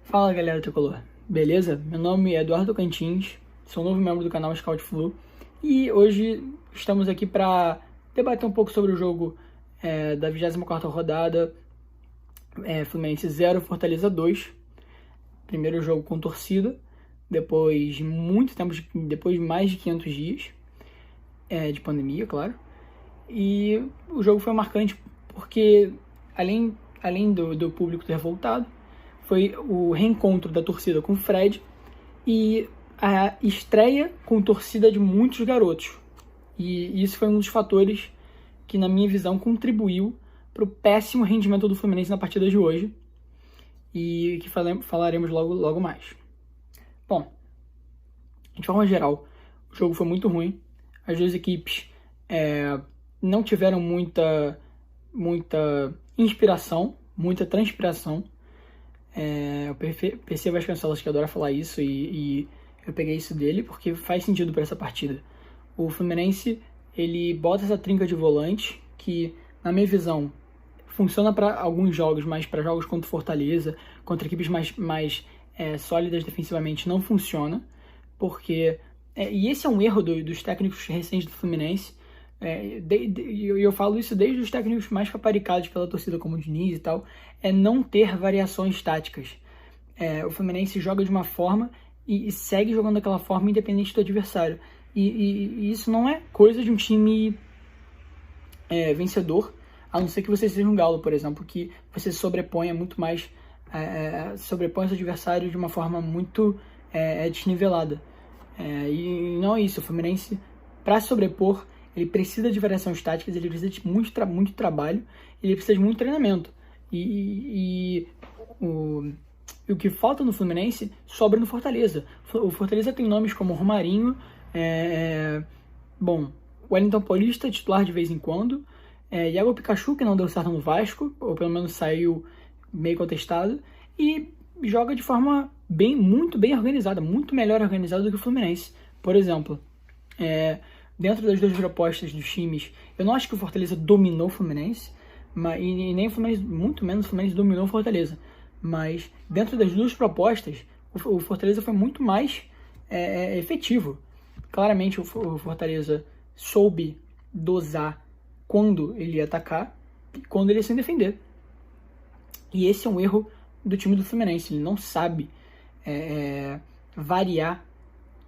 Fala galera tricolor, beleza? Meu nome é Eduardo Cantins, sou novo membro do canal Scout Flu e hoje estamos aqui para debater um pouco sobre o jogo da 24ª rodada, Fluminense 0, Fortaleza 2, primeiro jogo com torcida, depois de muito tempo, depois de mais de 500 dias de pandemia, claro, e o jogo foi marcante porque além do público ter voltado, foi o reencontro da torcida com o Fred e a estreia com torcida de muitos garotos. E isso foi um dos fatores que, na minha visão, contribuiu para o péssimo rendimento do Fluminense na partida de hoje e que falaremos logo mais. Bom, de forma geral, o jogo foi muito ruim. As duas equipes não tiveram muita inspiração, muita transpiração. O PC Vasconcelos que adora falar isso e eu peguei isso dele porque faz sentido para essa partida. O Fluminense, ele bota essa trinca de volante que, na minha visão, funciona para alguns jogos, mas para jogos contra Fortaleza, contra equipes mais sólidas defensivamente, não funciona, porque e esse é um erro dos técnicos recentes do Fluminense. Eu falo isso desde os técnicos mais paparicados pela torcida, como o Diniz e tal, não ter variações táticas. O Fluminense joga de uma forma e segue jogando daquela forma independente do adversário. E isso não é coisa de um time vencedor, a não ser que você seja um Galo, por exemplo, que você sobreponha muito mais, sobrepõe seu adversário de uma forma muito desnivelada. E não é isso. O Fluminense, para sobrepor, ele precisa de variações táticas, ele precisa de muito trabalho, ele precisa de muito treinamento. E o que falta no Fluminense sobra no Fortaleza. O Fortaleza tem nomes como Romarinho, Wellington Paulista, titular de vez em quando, Iago Pikachu, que não deu certo no Vasco, ou pelo menos saiu meio contestado, e joga de forma muito bem organizada, muito melhor organizada do que o Fluminense. Por exemplo, dentro das duas propostas dos times, eu não acho que o Fortaleza dominou o Fluminense, e nem o Fluminense, muito menos o Fluminense dominou o Fortaleza. Mas dentro das duas propostas, o Fortaleza foi muito mais efetivo. Claramente o Fortaleza soube dosar quando ele ia atacar e quando ele ia se defender. E esse é um erro do time do Fluminense. Ele não sabe variar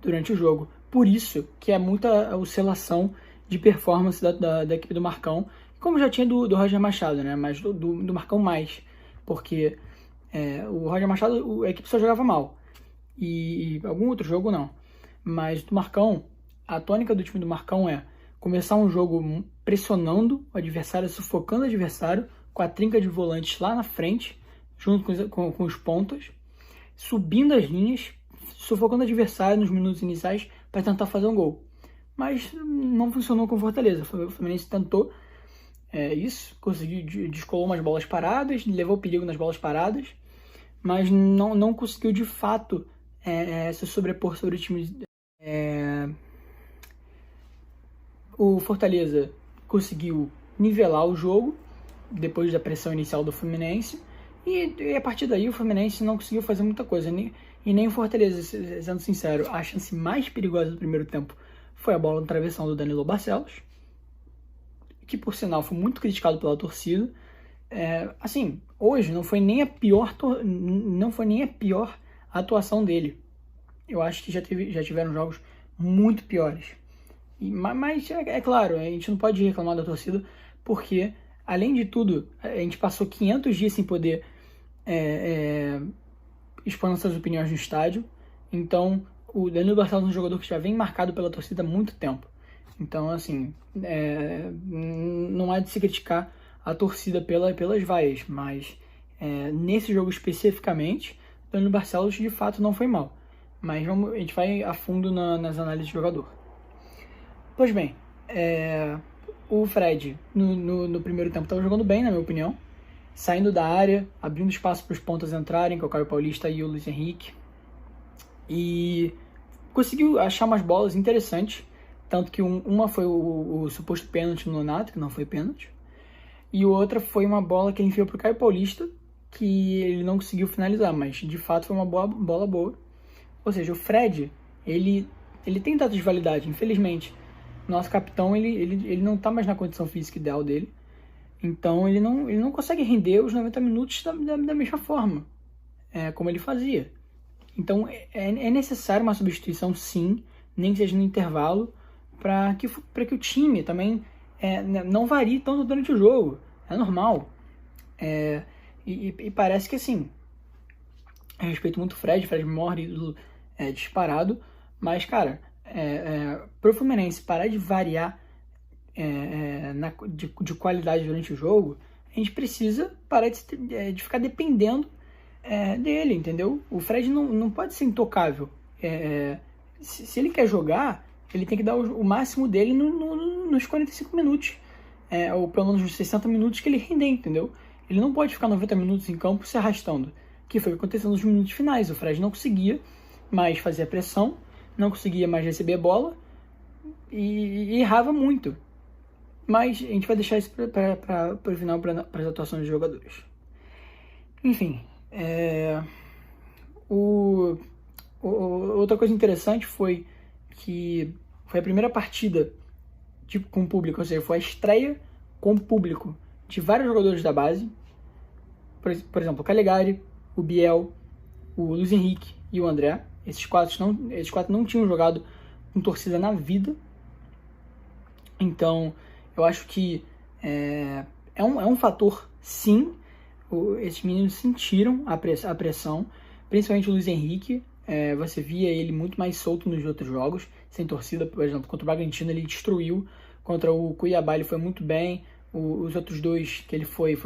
durante o jogo. Por isso que é muita oscilação de performance da equipe do Marcão, como já tinha do Roger Machado, né? Mas do Marcão mais, porque o Roger Machado, a equipe só jogava mal, e algum outro jogo não. Mas do Marcão, a tônica do time do Marcão é começar um jogo pressionando o adversário, sufocando o adversário, com a trinca de volantes lá na frente, junto com os pontas, subindo as linhas, sufocando o adversário nos minutos iniciais para tentar fazer um gol. Mas não funcionou com o Fortaleza. O Fluminense tentou isso, conseguiu, descolou umas bolas paradas, levou perigo nas bolas paradas, mas não conseguiu de fato se sobrepor sobre o time. O Fortaleza conseguiu nivelar o jogo depois da pressão inicial do Fluminense, e a partir daí o Fluminense não conseguiu fazer muita coisa, e nem o Fortaleza, sendo sincero. A chance mais perigosa do primeiro tempo foi a bola no travessão do Danilo Barcelos, que por sinal foi muito criticado pela torcida. Hoje não foi nem a pior atuação dele. Eu acho que já tiveram jogos muito piores. Mas é claro, a gente não pode reclamar da torcida, porque, além de tudo, a gente passou 500 dias sem poder expor nossas opiniões no estádio. Então, o Danilo Barcelos é um jogador que já vem marcado pela torcida há muito tempo. Então, assim, não há de se criticar a torcida pelas vaias, mas nesse jogo especificamente, o Danilo Barcelos de fato não foi mal. Mas a gente vai a fundo nas análises do jogador. Pois bem, o Fred no primeiro tempo estava jogando bem, na minha opinião, saindo da área, abrindo espaço para os pontas entrarem, que é o Caio Paulista e o Luiz Henrique, e conseguiu achar umas bolas interessantes. Tanto que uma foi o suposto pênalti no Nonato, que não foi pênalti. E outra foi uma bola que ele enfiou pro Caio Paulista, que ele não conseguiu finalizar, mas de fato foi uma bola boa. Ou seja, o Fred, ele tem data de validade, infelizmente. Nosso capitão, ele não está mais na condição física ideal dele. Então ele não consegue render os 90 minutos da mesma forma, como ele fazia. Então é necessário uma substituição, sim, nem que seja no intervalo, para que o time também não varie tanto durante o jogo. É normal. E parece que assim, eu respeito muito o Fred é o maior ídolo disparado, mas cara, pro Fluminense parar de variar de qualidade durante o jogo, a gente precisa parar de ficar dependendo dele, entendeu? O Fred não pode ser intocável. Se ele quer jogar, ele tem que dar o máximo dele nos 45 minutos, ou pelo menos nos 60 minutos que ele render, entendeu? Ele não pode ficar 90 minutos em campo se arrastando, que foi o que aconteceu nos minutos finais. O Fred não conseguia mais fazer a pressão, não conseguia mais receber a bola e errava muito. Mas a gente vai deixar isso para o final, para as atuações dos jogadores. Enfim, outra coisa interessante foi que foi a primeira partida com público, ou seja, foi a estreia com público de vários jogadores da base. Por exemplo, o Calegari, o Biel, o Luiz Henrique e o André. Esses quatro não tinham jogado com torcida na vida. Então, eu acho que é um fator, sim. Esses meninos sentiram a pressão, principalmente o Luiz Henrique. Você via ele muito mais solto nos outros jogos, sem torcida. Por exemplo, contra o Bragantino ele destruiu, contra o Cuiabá ele foi muito bem. Os outros dois que ele foi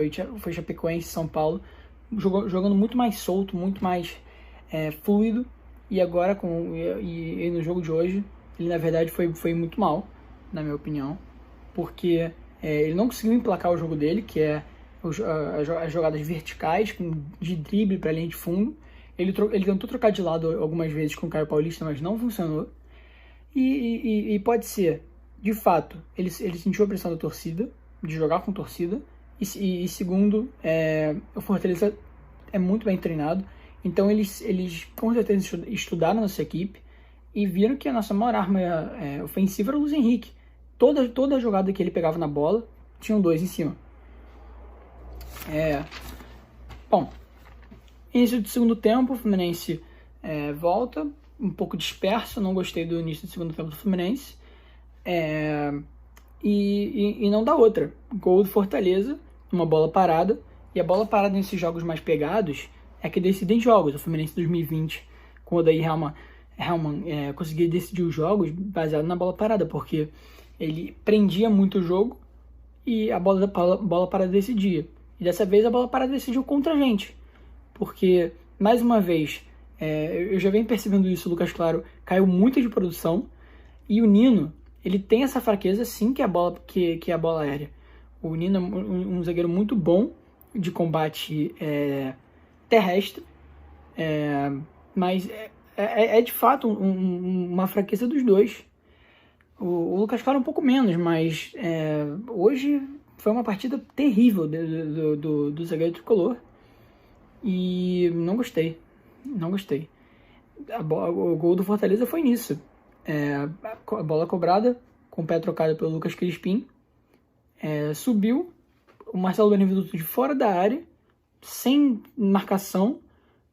Chapecoense e São Paulo, jogando muito mais solto, muito mais fluido. E agora, e no jogo de hoje, ele na verdade foi muito mal, na minha opinião, porque ele não conseguiu emplacar o jogo dele, que é as jogadas verticais, de drible para a linha de fundo. Ele tentou trocar de lado algumas vezes com o Caio Paulista, mas não funcionou. E pode ser, de fato, ele sentiu a pressão da torcida, de jogar com torcida, e segundo, o Fortaleza é muito bem treinado, então eles com certeza estudaram nossa equipe e viram que a nossa maior arma ofensiva era o Luiz Henrique. Toda jogada que ele pegava na bola, tinham dois em cima. Bom, início do segundo tempo, o Fluminense volta, um pouco disperso, não gostei do início do segundo tempo do Fluminense. E não dá outra. Gol do Fortaleza, uma bola parada. E a bola parada nesses jogos mais pegados é que decidem jogos. O Fluminense 2020, com o Odair Hellmann conseguia decidir os jogos baseado na bola parada, porque ele prendia muito o jogo e a bola parada decidia. E dessa vez a bola parada decidiu contra a gente. Porque, mais uma vez, eu já venho percebendo isso, o Lucas Claro caiu muito de produção. E o Nino, ele tem essa fraqueza sim que é a bola aérea. O Nino é um zagueiro muito bom de combate terrestre, mas é de fato uma fraqueza dos dois. O Lucas Claro um pouco menos, mas hoje foi uma partida terrível do zagueiro tricolor e não gostei. O gol do Fortaleza foi nisso. A bola cobrada, com o pé trocado pelo Lucas Crispim, subiu, o Marcelo Benevenuto de fora da área, sem marcação,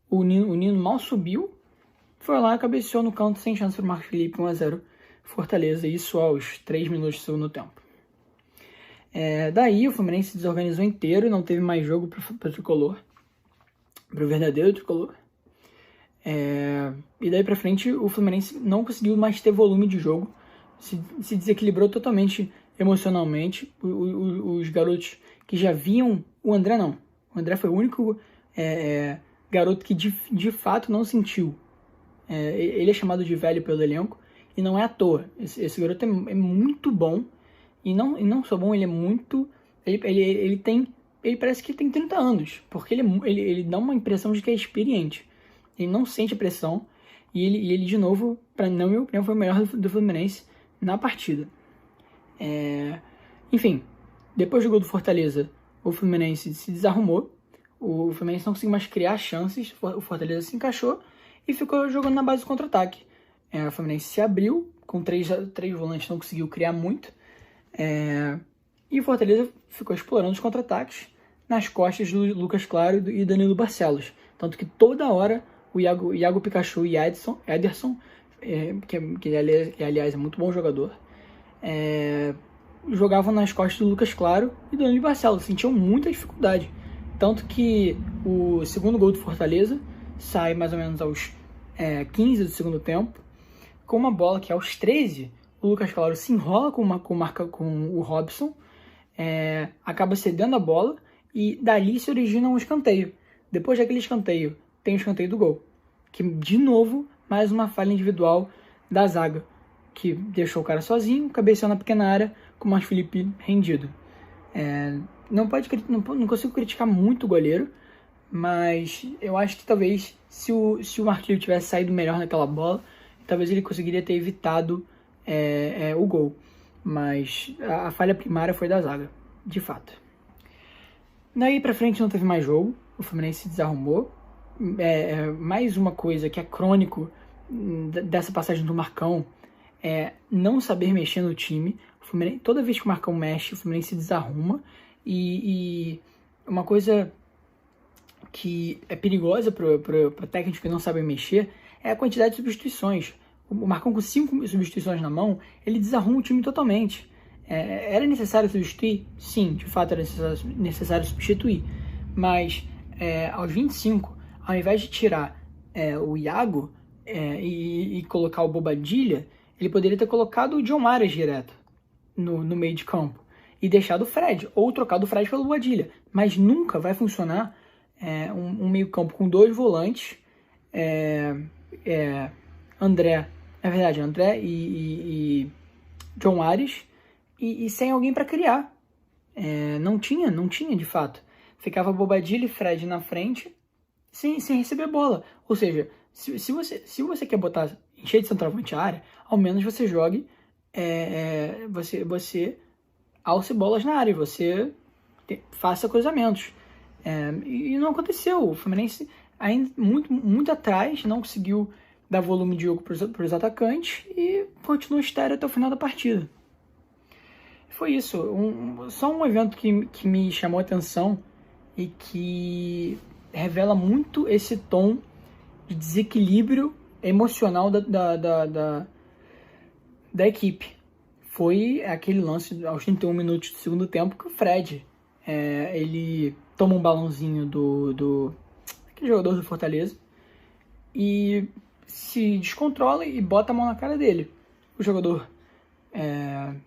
o Nino mal subiu, foi lá e cabeceou no canto, sem chance para o Marcos Felipe, 1-0 Fortaleza, isso aos 3 minutos do segundo tempo. Daí o Fluminense se desorganizou inteiro, não teve mais jogo para o tricolor, para o verdadeiro tricolor. E daí pra frente o Fluminense não conseguiu mais ter volume de jogo, se desequilibrou totalmente emocionalmente. Os garotos que já viam, o André não, o André foi o único garoto que de fato não sentiu. Ele é chamado de velho pelo elenco e não é à toa. Esse garoto é muito bom e não só bom, ele é muito, ele parece que tem 30 anos, porque ele dá uma impressão de que é experiente. Ele não sente pressão e ele de novo, na minha opinião, foi o melhor do Fluminense na partida. Enfim, depois do gol do Fortaleza, o Fluminense se desarrumou. O Fluminense não conseguiu mais criar chances, o Fortaleza se encaixou e ficou jogando na base do contra-ataque. O Fluminense se abriu, com três volantes não conseguiu criar muito, e o Fortaleza ficou explorando os contra-ataques nas costas do Lucas Claro e Danilo Barcelos. Tanto que toda hora o Iago Pikachu e Ederson, que aliás é muito bom jogador, jogavam nas costas do Lucas Claro e do Danilo Barcelos, sentiam muita dificuldade. Tanto que o segundo gol do Fortaleza sai mais ou menos aos 15 do segundo tempo, com uma bola que aos 13, o Lucas Claro se enrola com o Robson, acaba cedendo a bola e dali se origina um escanteio. Depois daquele escanteio, tem o escanteio do gol, que de novo, mais uma falha individual da zaga, que deixou o cara sozinho, cabeceou na pequena área, com o Marcos Felipe rendido. Não consigo criticar muito o goleiro, mas eu acho que talvez se o Marcos Felipe tivesse saído melhor naquela bola, talvez ele conseguiria ter evitado o gol. Mas a falha primária foi da zaga, de fato. Daí pra frente não teve mais jogo, o Fluminense se desarrumou. Mais uma coisa que é crônico dessa passagem do Marcão é não saber mexer no time. Toda vez que o Marcão mexe, o Fluminense se desarruma. E uma coisa que é perigosa para técnicos que não sabem mexer é a quantidade de substituições. O Marcão, com 5 substituições na mão, ele desarruma o time totalmente. Era necessário substituir? Sim, de fato era necessário substituir. Mas aos 25, ao invés de tirar o Iago e colocar o Bobadilha, ele poderia ter colocado o John Arias direto no meio de campo e deixado o Fred, ou trocado o Fred pelo Bobadilha. Mas nunca vai funcionar um meio campo com 2 volantes, André e John Arias, e sem alguém para criar. Não tinha de fato. Ficava Bobadilha e Fred na frente sem receber bola. Ou seja, se você quer encher de centroavante a área, ao menos você jogue, você alce bolas na área, você faça cruzamentos. E não aconteceu. O Fluminense, ainda muito atrás, não conseguiu dar volume de jogo para os atacantes e continuou estéril até o final da partida. Foi isso. Só um evento que me chamou a atenção e que revela muito esse tom de desequilíbrio emocional da equipe. Foi aquele lance aos 31 minutos do segundo tempo que o Fred ele toma um balãozinho aquele jogador do Fortaleza e se descontrola e bota a mão na cara dele. O jogador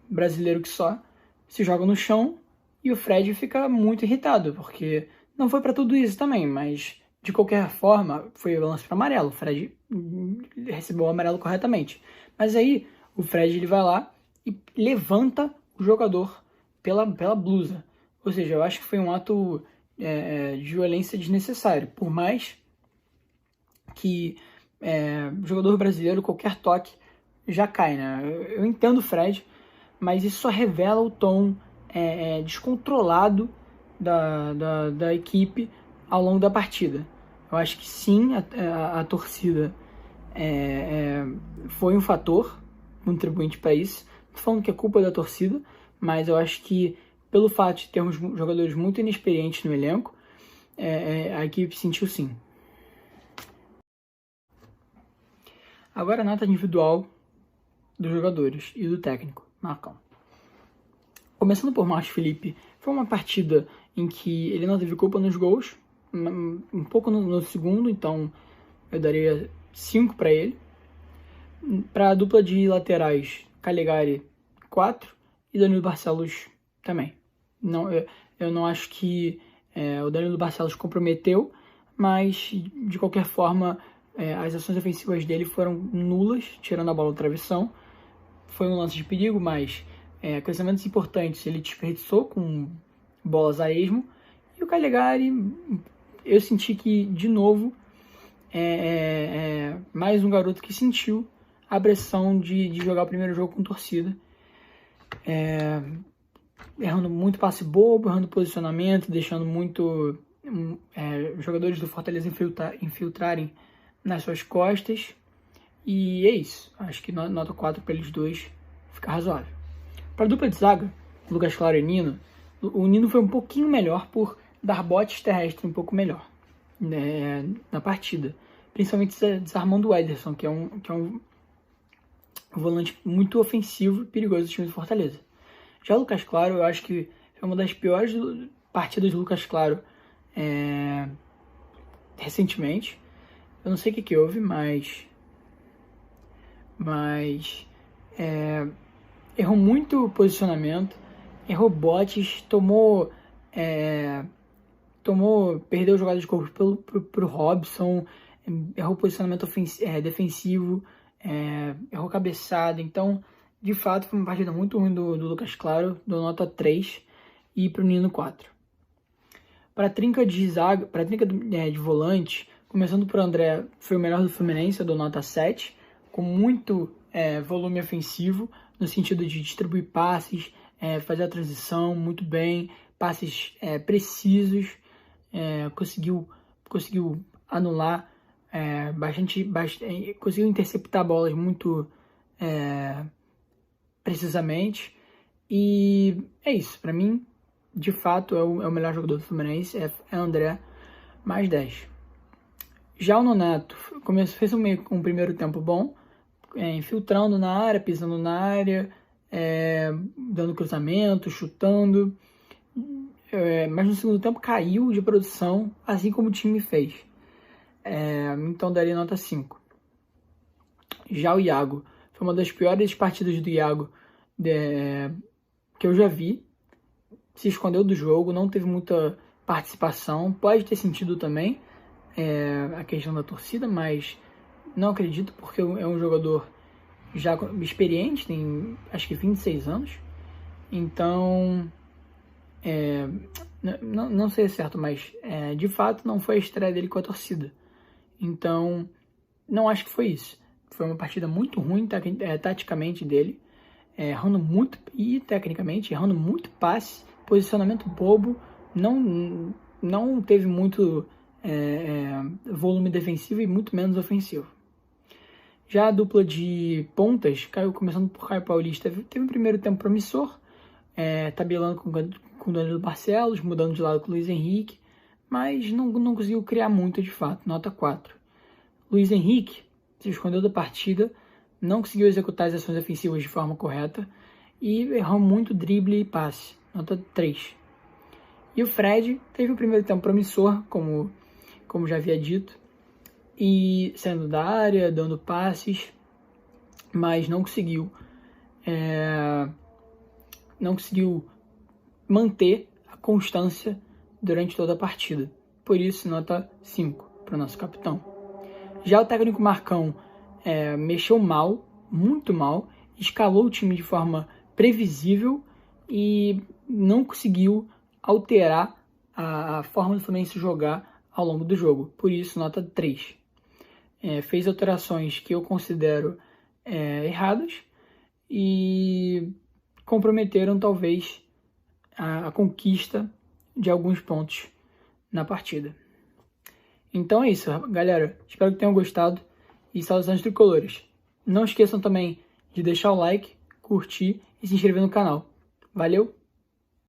brasileiro que só se joga no chão e o Fred fica muito irritado, porque não foi para tudo isso também, mas de qualquer forma foi o lance para amarelo. O Fred recebeu o amarelo corretamente. Mas aí o Fred ele vai lá e levanta o jogador pela blusa. Ou seja, eu acho que foi um ato de violência desnecessário. Por mais que jogador brasileiro, qualquer toque já cai, né? Eu entendo o Fred, mas isso só revela o tom descontrolado da equipe ao longo da partida. Eu acho que sim, a torcida foi um fator contribuinte para isso. Não tô falando que é culpa da torcida, mas eu acho que pelo fato de termos jogadores muito inexperientes no elenco, a equipe sentiu sim. Agora a nota individual dos jogadores e do técnico, Marcão. Começando por Marcos Felipe, foi uma partida em que ele não teve culpa nos gols, um pouco no segundo, então eu daria 5 para ele. Para a dupla de laterais, Calegari 4 e Danilo Barcelos também. Eu não acho que o Danilo Barcelos comprometeu, mas de qualquer forma as ações ofensivas dele foram nulas, tirando a bola do travessão. Foi um lance de perigo, mas cruzamentos importantes ele desperdiçou com bolas a esmo. E o Calegari, eu senti que, de novo, mais um garoto que sentiu a pressão de jogar o primeiro jogo com torcida. Errando muito passe bobo, errando posicionamento, deixando muito jogadores do Fortaleza infiltrarem nas suas costas. E é isso. Acho que nota 4 para eles dois fica razoável. Para a dupla de zaga, Lucas Claro e Nino, o Nino foi um pouquinho melhor por dar botes terrestres um pouco melhor na partida. Principalmente desarmando o Ederson, que é um volante muito ofensivo e perigoso do time do Fortaleza. Já o Lucas Claro, eu acho que é uma das piores partidas do Lucas Claro recentemente. Eu não sei o que houve, mas errou muito o posicionamento, errou botes, perdeu jogada de corpo pro Robson, errou posicionamento defensivo, errou cabeçada. Então, de fato, foi uma partida muito ruim do Lucas Claro, dou nota 3 e pro Nino 4. Para a trinca de zaga, para a trinca de volante, começando por André, foi o melhor do Fluminense, eu dou nota 7, com muito volume ofensivo, no sentido de distribuir passes, fazer a transição muito bem, passes precisos, conseguiu anular conseguiu interceptar bolas muito precisamente. E é isso, para mim, de fato, é o melhor jogador do Fluminense, é André, mais 10. Já o Nonato fez um primeiro tempo bom, infiltrando na área, pisando na área, dando cruzamento, chutando, mas no segundo tempo caiu de produção, assim como o time fez. Então daria nota 5. Já o Iago, foi uma das piores partidas do Iago que eu já vi. Se escondeu do jogo, não teve muita participação, pode ter sentido também a questão da torcida, mas não acredito, porque é um jogador já experiente, tem acho que 26 anos, então não sei certo, mas de fato não foi a estreia dele com a torcida, então não acho que foi isso. Foi uma partida muito ruim taticamente dele, errando muito, e tecnicamente errando muito passe, posicionamento bobo, não teve muito volume defensivo e muito menos ofensivo. Já a dupla de pontas, começando por Caio Paulista, teve um primeiro tempo promissor, tabelando com o Danilo Barcelos, mudando de lado com o Luiz Henrique, mas não conseguiu criar muito de fato, nota 4. Luiz Henrique se escondeu da partida, não conseguiu executar as ações ofensivas de forma correta e errou muito drible e passe, nota 3. E o Fred teve um primeiro tempo promissor, como já havia dito, e saindo da área, dando passes, mas não conseguiu manter a constância durante toda a partida. Por isso, nota 5 para o nosso capitão. Já o técnico Marcão mexeu mal, muito mal, escalou o time de forma previsível e não conseguiu alterar a forma do Fluminense jogar ao longo do jogo. Por isso, nota 3. Fez alterações que eu considero erradas e comprometeram talvez a conquista de alguns pontos na partida. Então é isso, galera. Espero que tenham gostado e saudações tricolores. Não esqueçam também de deixar o like, curtir e se inscrever no canal. Valeu!